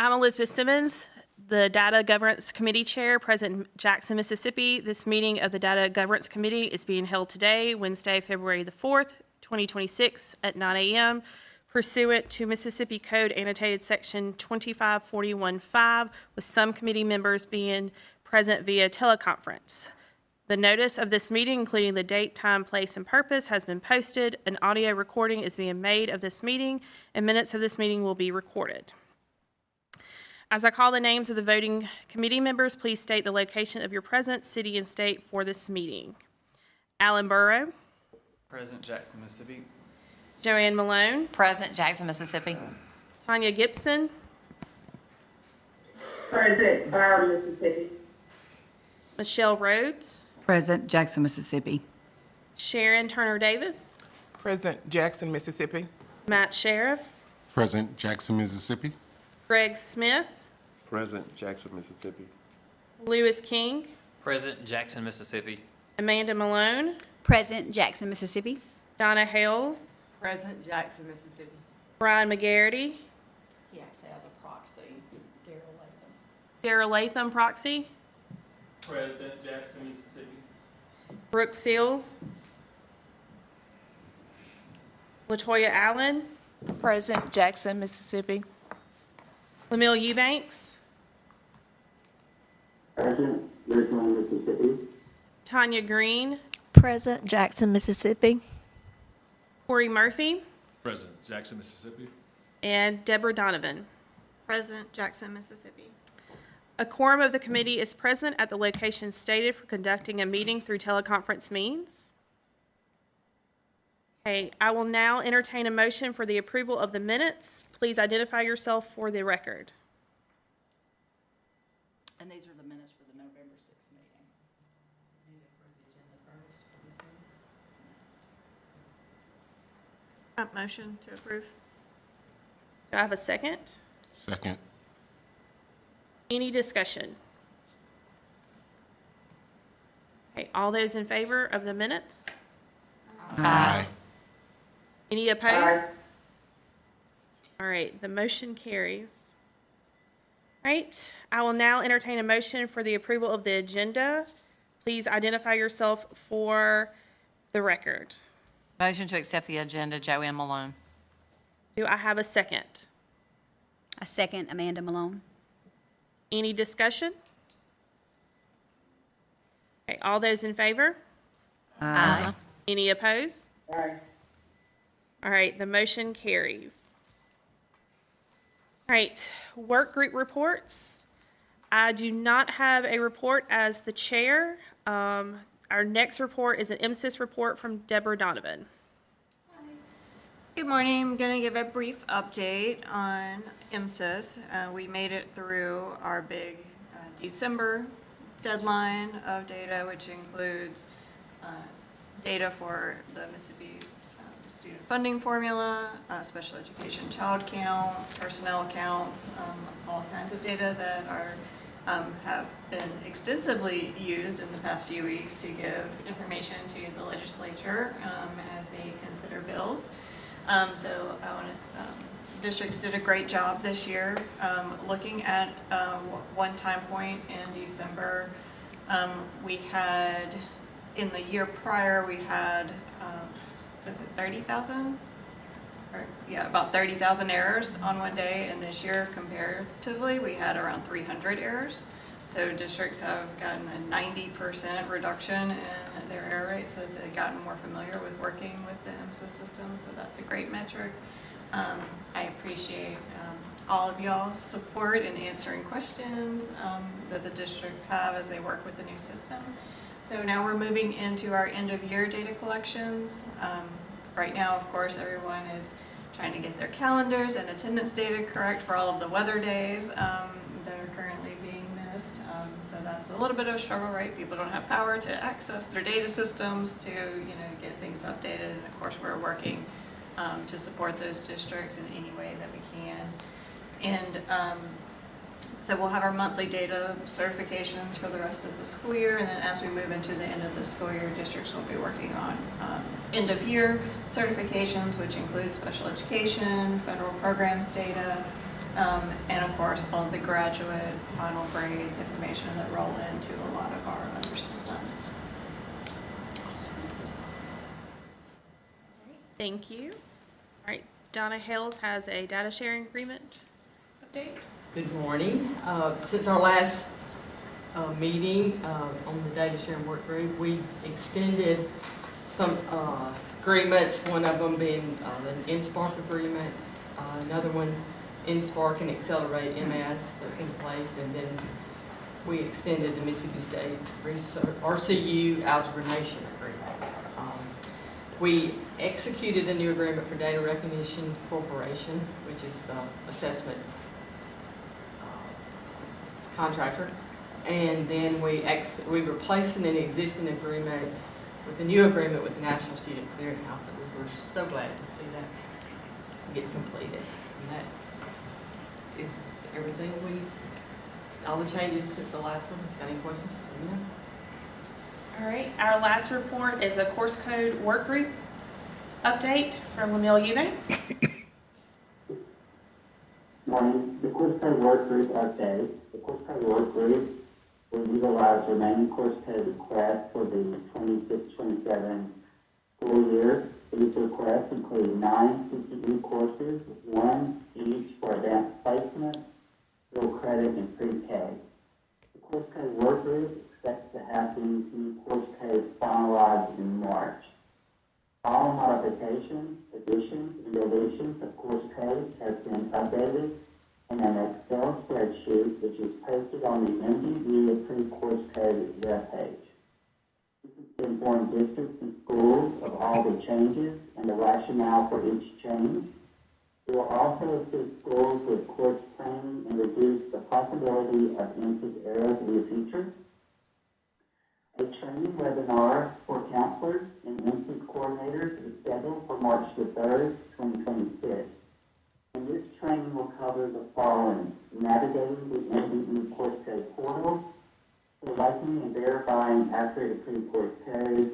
I'm Elizabeth Simmons, the Data Governance Committee Chair, present in Jackson, Mississippi. This meeting of the Data Governance Committee is being held today, Wednesday, February the 4th, 2026 at 9 a.m. pursuant to Mississippi Code annotated section 25415, with some committee members being present via teleconference. The notice of this meeting, including the date, time, place, and purpose, has been posted. An audio recording is being made of this meeting, and minutes of this meeting will be recorded. As I call the names of the voting committee members, please state the location of your presence, city and state for this meeting. Alan Burrow. Present, Jackson, Mississippi. Joanne Malone. Present, Jackson, Mississippi. Tanya Gibson. Present, Byron, Mississippi. Michelle Rhodes. Present, Jackson, Mississippi. Sharon Turner Davis. Present, Jackson, Mississippi. Matt Sheriff. Present, Jackson, Mississippi. Greg Smith. Present, Jackson, Mississippi. Lewis King. Present, Jackson, Mississippi. Amanda Malone. Present, Jackson, Mississippi. Donna Hales. Present, Jackson, Mississippi. Brian McGarity. He actually has a proxy, Daryl Latham. Darrell Latham, proxy. Present, Jackson, Mississippi. Brooke Seals. Latoya Allen. Present, Jackson, Mississippi. Lemuel Eubanks. Present, Richmond, Mississippi. Tanya Green. Present, Jackson, Mississippi. Corey Murphy. Present, Jackson, Mississippi. And Deborah Donovan. Present, Jackson, Mississippi. A quorum of the committee is present at the location stated for conducting a meeting through teleconference means. Okay, I will now entertain a motion for the approval of the minutes. Please identify yourself for the record. And these are the minutes for the November 6th meeting. Motion to approve. Do I have a second? Second. Any discussion? Okay, all those in favor of the minutes? Aye. Any opposed? All right, the motion carries. All right, I will now entertain a motion for the approval of the agenda. Please identify yourself for the record. Motion to accept the agenda, Joanne Malone. Do I have a second? A second, Amanda Malone. Any discussion? Okay, all those in favor? Aye. Any opposed? Aye. All right, the motion carries. All right, work group reports. I do not have a report as the chair. Our next report is an MSIS report from Deborah Donovan. Good morning. I'm going to give a brief update on MSIS. We made it through our big December deadline of data, which includes data for the Mississippi student funding formula, special education child count, personnel counts, all kinds of data that are have been extensively used in the past few weeks to give information to the legislature as they consider bills. So I want to, districts did a great job this year. Looking at one time point in December, we had, in the year prior, we had, was it 30,000? Yeah, about 30,000 errors on one day, and this year comparatively we had around 300 errors. So districts have gotten a 90% reduction in their error rate, so they've gotten more familiar with working with the MSIS system, so that's a great metric. I appreciate all of y'all's support in answering questions that the districts have as they work with the new system. So now we're moving into our end of year data collections. Right now, of course, everyone is trying to get their calendars and attendance data correct for all of the weather days that are currently being missed. So that's a little bit of a struggle, right? People don't have power to access their data systems to, get things updated. And of course, we're working to support those districts in any way that we can. And so we'll have our monthly data certifications for the rest of the school year, and then as we move into the end of the school year, districts will be working on end of year certifications, which include special education, federal programs data, And of course, all the graduate final grades information that roll into a lot of our other systems. Thank you. All right, Donna Hales has a data sharing agreement update. Good morning. Since our last meeting on the data sharing work group, we've extended some agreements, one of them being the NSPARK agreement, another one, NSPARK and Accelerate MS, that's in place, and then we extended the Mississippi State RCU Algebra Nation agreement. We executed a new agreement for Data Recognition Corporation, which is the assessment contractor. And then we replaced an existing agreement with a new agreement with the National Student Clearinghouse, and we were so glad to see that get completed. And that is everything all the changes since the last one. If you got any questions, let me know. All right, our last report is a course code work group update from Lemuel Eubanks. Morning, the course code work group update. The course code work group will utilize remaining course code requests for the 26-27 school year. These requests include 9 CTE courses, 1 each for advanced placement, dual credit, and pre-K. The course code work group expects to have these new course codes finalized in March. All modifications, additions, and deletions of course codes have been updated in an Excel spreadsheet which is posted on the MDV approved course code webpage. This is to inform districts and schools of all the changes and the rationale for each change. It will also assist schools with course planning and reduce the possibility of input errors in the future. A training webinar for counselors and MCs coordinators is scheduled for March the 3rd, 2026. And this training will cover the following: navigating the MDE course code portal, selecting and verifying accurate approved course codes,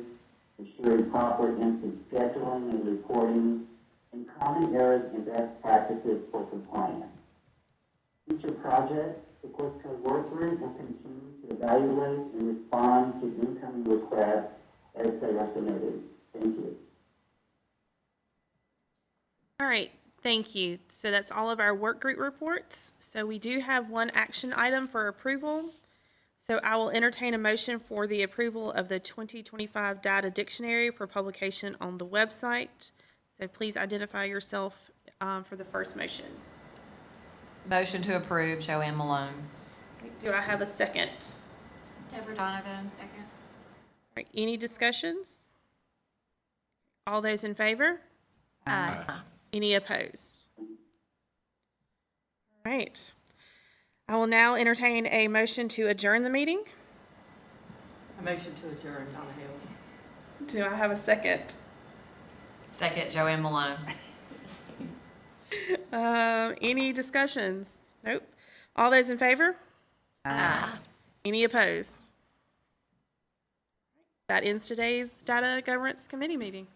ensuring proper MC scheduling and reporting, and common errors and best practices for compliance. Future projects, the course code work group will continue to evaluate and respond to incoming requests as they are submitted. Thank you. All right, thank you. So that's all of our work group reports. So we do have one action item for approval. So I will entertain a motion for the approval of the 2025 Data Dictionary for publication on the website. So please identify yourself for the first motion. Motion to approve, Joanne Malone. Do I have a second? Deborah Donovan, second. All right, any discussions? All those in favor? Aye. Any opposed? All right. I will now entertain a motion to adjourn the meeting. A motion to adjourn, Donna Hales. Do I have a second? Second, Joanne Malone. Any discussions? Nope. All those in favor? Aye. Any opposed? That ends today's Data Governance Committee meeting.